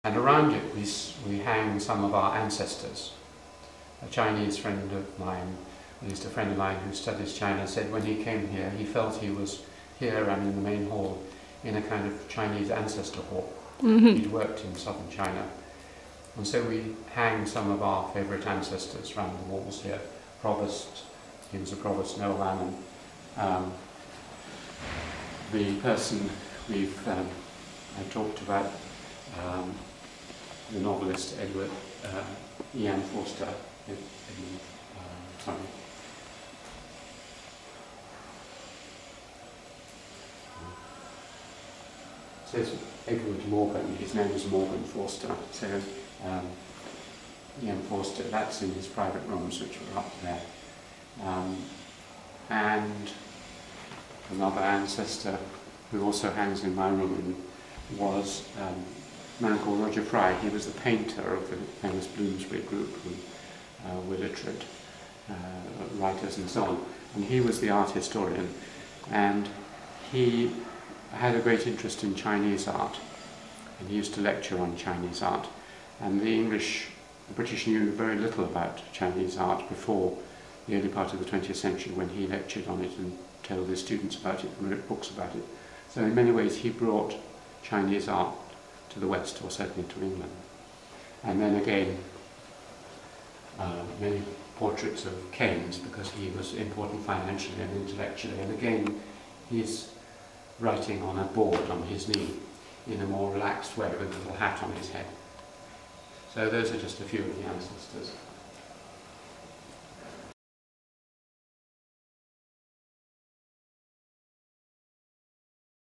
And around it we hang some of our ancestors. A Chinese friend of mine, at least a friend of mine who studies China, said when he came here he felt he was here and in the main hall in a kind of Chinese ancestor hall. He'd worked in southern China. And so we hang some of our favourite ancestors around the walls here. Provost, he was a provost, Noel Allen. The person I talked about, the novelist Edward E.M.Forster. Sorry. It says Edward Morgan, his name is Morgan Forster. So E.M.Forster, that's in his private rooms which were up there. And another ancestor who also hangs in my room was a man called Roger Fry. He was the painter of the famous Bloomsbury group who were literate writers and so on. And he was the art historian, and he had a great interest in Chinese art, and he used to lecture on Chinese art. And the British knew very little about Chinese art before the early part of the 20th century, when he lectured on it and told his students about it and wrote books about it. So in many ways he brought Chinese art to the West, or certainly to England. And then again, many portraits of Keynes, because he was important financially and intellectually. And again, he's writing on a board on his knee in a more relaxed way with a little hat on his head. So those are just a few of the ancestors.